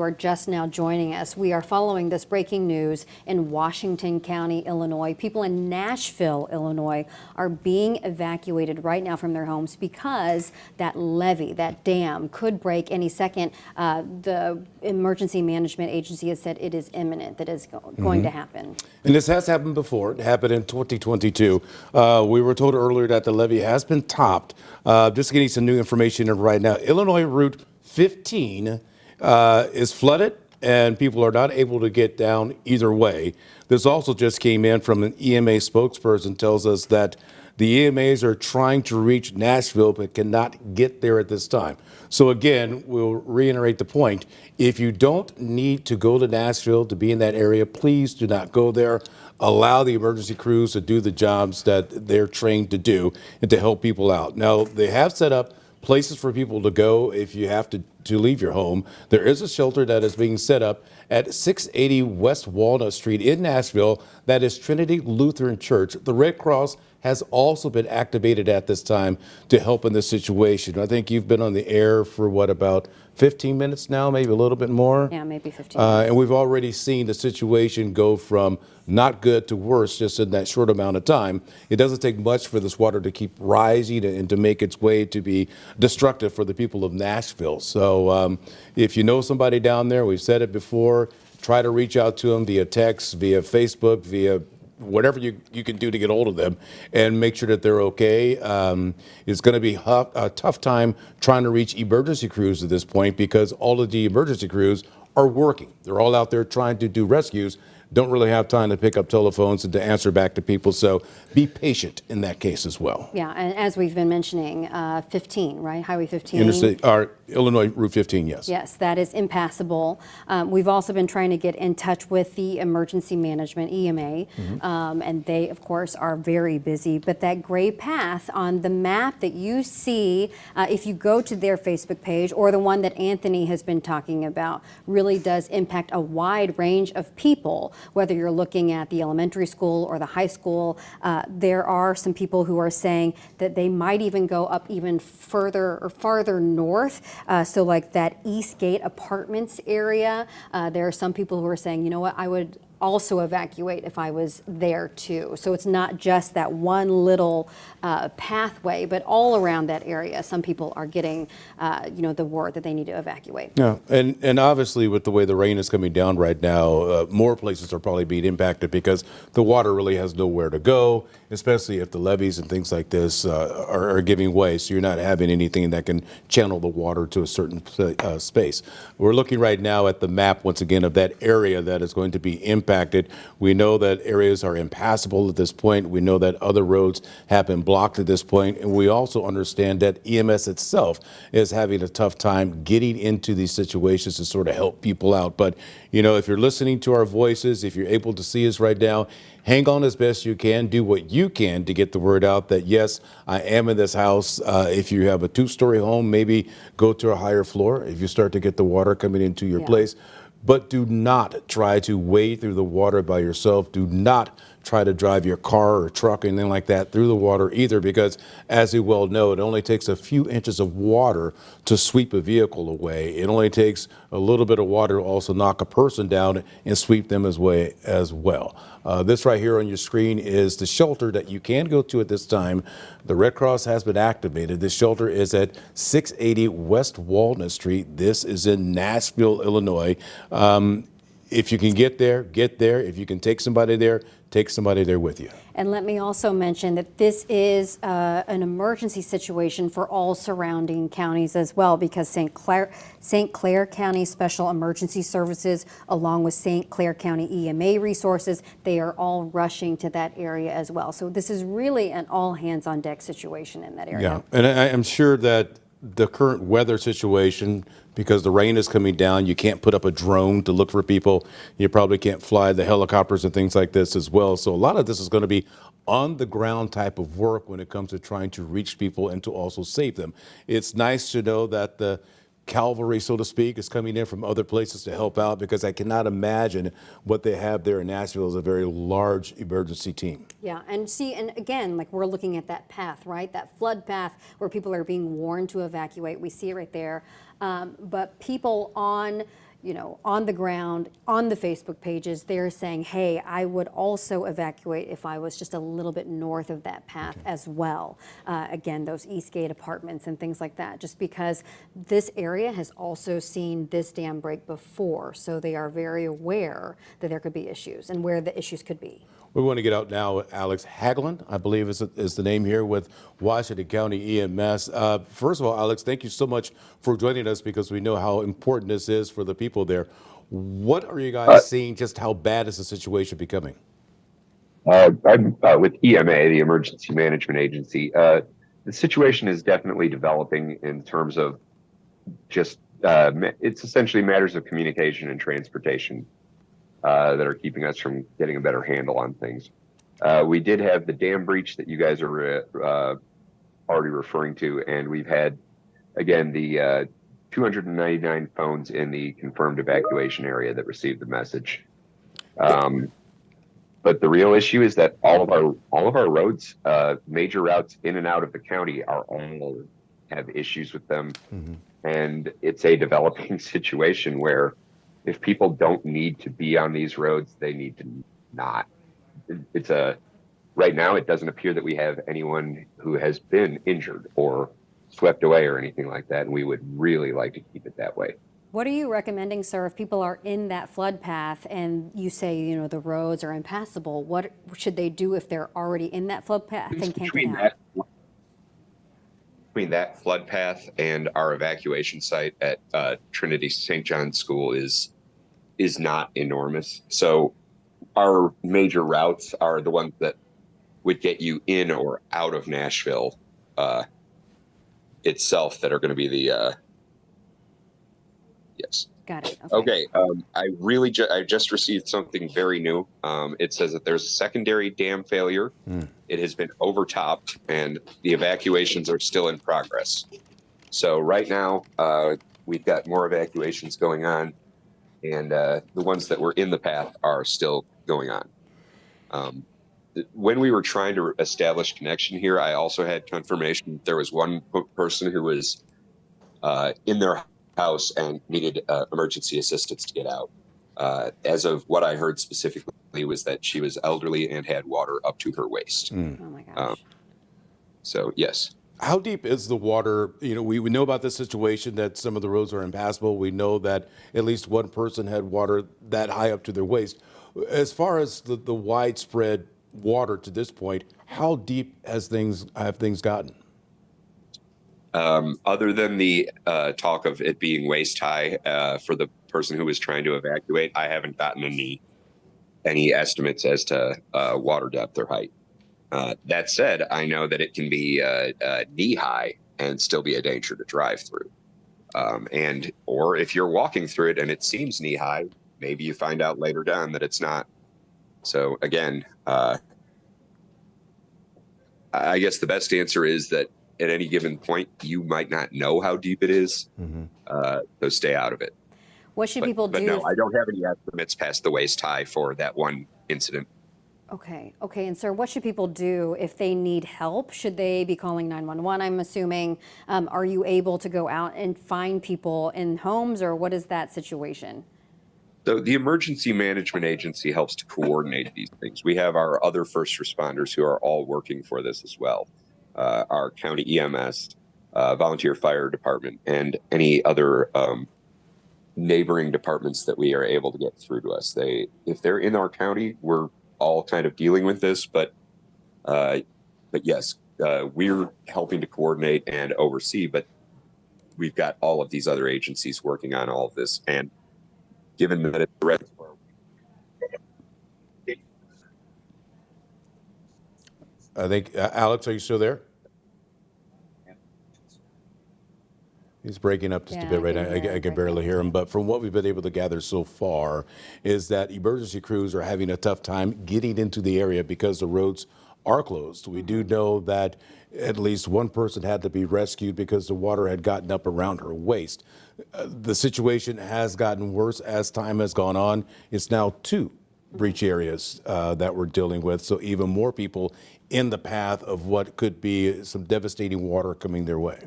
Are just now joining us. We are following this breaking news in Washington County, Illinois. People in Nashville, Illinois are being evacuated right now from their homes because that levee, that dam, could break any second. The Emergency Management Agency has said it is imminent, that is going to happen. And this has happened before. It happened in 2022. We were told earlier that the levee has been topped. Just getting some new information right now. Illinois Route 15 is flooded and people are not able to get down either way. This also just came in from an EMA spokesperson, tells us that the EMAs are trying to reach Nashville but cannot get there at this time. So again, we'll reiterate the point. If you don't need to go to Nashville to be in that area, please do not go there. Allow the emergency crews to do the jobs that they're trained to do and to help people out. Now, they have set up places for people to go if you have to leave your home. There is a shelter that is being set up at 680 West Walnut Street in Nashville. That is Trinity Lutheran Church. The Red Cross has also been activated at this time to help in this situation. I think you've been on the air for what, about 15 minutes now, maybe a little bit more? Yeah, maybe 15 minutes. And we've already seen the situation go from not good to worse just in that short amount of time. It doesn't take much for this water to keep rising and to make its way to be destructive for the people of Nashville. So if you know somebody down there, we've said it before, try to reach out to them via text, via Facebook, via whatever you can do to get hold of them and make sure that they're okay. It's going to be a tough time trying to reach emergency crews at this point because all of the emergency crews are working. They're all out there trying to do rescues, don't really have time to pick up telephones and to answer back to people. So be patient in that case as well. Yeah, and as we've been mentioning, 15, right? Highway 15. Interstate, or Illinois Route 15, yes. Yes, that is impassable. We've also been trying to get in touch with the Emergency Management, EMA, and they, of course, are very busy. But that gray path on the map that you see, if you go to their Facebook page or the one that Anthony has been talking about, really does impact a wide range of people. Whether you're looking at the elementary school or the high school, there are some people who are saying that they might even go up even further or farther north. So like that Eastgate Apartments area, there are some people who are saying, you know what, I would also evacuate if I was there too. So it's not just that one little pathway, but all around that area, some people are getting, the word that they need to evacuate. Yeah, and obviously with the way the rain is coming down right now, more places are probably being impacted because the water really has nowhere to go, especially if the levees and things like this are giving way. So you're not having anything that can channel the water to a certain space. We're looking right now at the map once again of that area that is going to be impacted. We know that areas are impassable at this point. We know that other roads have been blocked at this point. And we also understand that EMS itself is having a tough time getting into these situations to sort of help people out. But, if you're listening to our voices, if you're able to see us right now, hang on as best you can. Do what you can to get the word out that, yes, I am in this house. If you have a two-story home, maybe go to a higher floor if you start to get the water coming into your place. But do not try to wade through the water by yourself. Do not try to drive your car or truck or anything like that through the water either, because as you well know, it only takes a few inches of water to sweep a vehicle away. It only takes a little bit of water to also knock a person down and sweep them as well. This right here on your screen is the shelter that you can go to at this time. The Red Cross has been activated. This shelter is at 680 West Walnut Street. This is in Nashville, Illinois. If you can get there, get there. If you can take somebody there with you. And let me also mention that this is an emergency situation for all surrounding counties as well, because St. Clair County Special Emergency Services, along with St. Clair County EMA resources, they are all rushing to that area as well. So this is really an all hands on deck situation in that area. Yeah, and I'm sure that the current weather situation, because the rain is coming down, you can't put up a drone to look for people. You probably can't fly the helicopters and things like this as well. So a lot of this is going to be on the ground type of work when it comes to trying to reach people and to also save them. It's nice to know that the cavalry, so to speak, is coming in from other places to help out, because I cannot imagine what they have there in Nashville is a very large emergency team. Yeah, and again, like we're looking at that path, right? That flood path where people are being warned to evacuate. We see it right there. But people on on the ground, on the Facebook pages, they're saying, hey, I would also evacuate if I was just a little bit north of that path as well. Again, those Eastgate apartments and things like that, just because this area has also seen this dam break before. So they are very aware that there could be issues and where the issues could be. We want to get out now. Alex Hagelin, I believe is the name here with Washington County EMS. First of all, Alex, thank you so much for joining us because we know how important this is for the people there. What are you guys seeing? Just how bad is the situation becoming? I'm with EMA, the Emergency Management Agency. The situation is definitely developing in terms of just, it's essentially matters of communication and transportation that are keeping us from getting a better handle on things. We did have the dam breach that you guys are already referring to, and we've had, again, the 299 phones in the confirmed evacuation area that received the message. But the real issue is that all of our roads, major routes in and out of the county, are all have issues with them, and it's a developing situation where if people don't need to be on these roads, they need to not. Right now, it doesn't appear that we have anyone who has been injured or swept away or anything like that, and we would really like to keep it that way. What are you recommending, sir, if people are in that flood path and you say, the roads are impassable? What should they do if they're already in that flood path and can't get out? Between that flood path and our evacuation site at Trinity St. John's School is not enormous. So our major routes are the ones that would get you in or out of Nashville itself that are going to be the yes. Got it. Okay. I just received something very new. It says that there's a secondary dam failure. It has been overtopped and the evacuations are still in progress. So right now, we've got more evacuations going on, and the ones that were in the path are still going on. When we were trying to establish connection here, I also had confirmation that there was one person who was in their house and needed emergency assistance to get out. As of what I heard specifically was that she was elderly and had water up to her waist. Oh my gosh. So yes. How deep is the water? We know about this situation that some of the roads are impassable. We know that at least one person had water that high up to their waist. As far as the widespread water to this point, how deep have things gotten? Other than the talk of it being waist high for the person who was trying to evacuate, I haven't gotten any estimates as to water depth or height. That said, I know that it can be knee high and still be a danger to drive through. Or if you're walking through it and it seems knee high, maybe you find out later down that it's not. So again, I guess the best answer is that at any given point, you might not know how deep it is, so stay out of it. What should people do? But no, I don't have any estimates past the waist high for that one incident. Okay. And sir, what should people do if they need help? Should they be calling 911, I'm assuming? Are you able to go out and find people in homes, or what is that situation? So the Emergency Management Agency helps to coordinate these things. We have our other first responders who are all working for this as well. Our County EMS, Volunteer Fire Department, and any other neighboring departments that we are able to get through to us. If they're in our county, we're all kind of dealing with this, but yes, we're helping to coordinate and oversee, but we've got all of these other agencies working on all of this. And given that it's a reservoir, I think, Alex, are you still there? He's breaking up just a bit right now. I can barely hear him. But from what we've been able to gather so far is that emergency crews are having a tough time getting into the area because the roads are closed. We do know that at least one person had to be rescued because the water had gotten up around her waist. The situation has gotten worse as time has gone on. It's now 2 breach areas that we're dealing with. So even more people in the path of what could be some devastating water coming their way.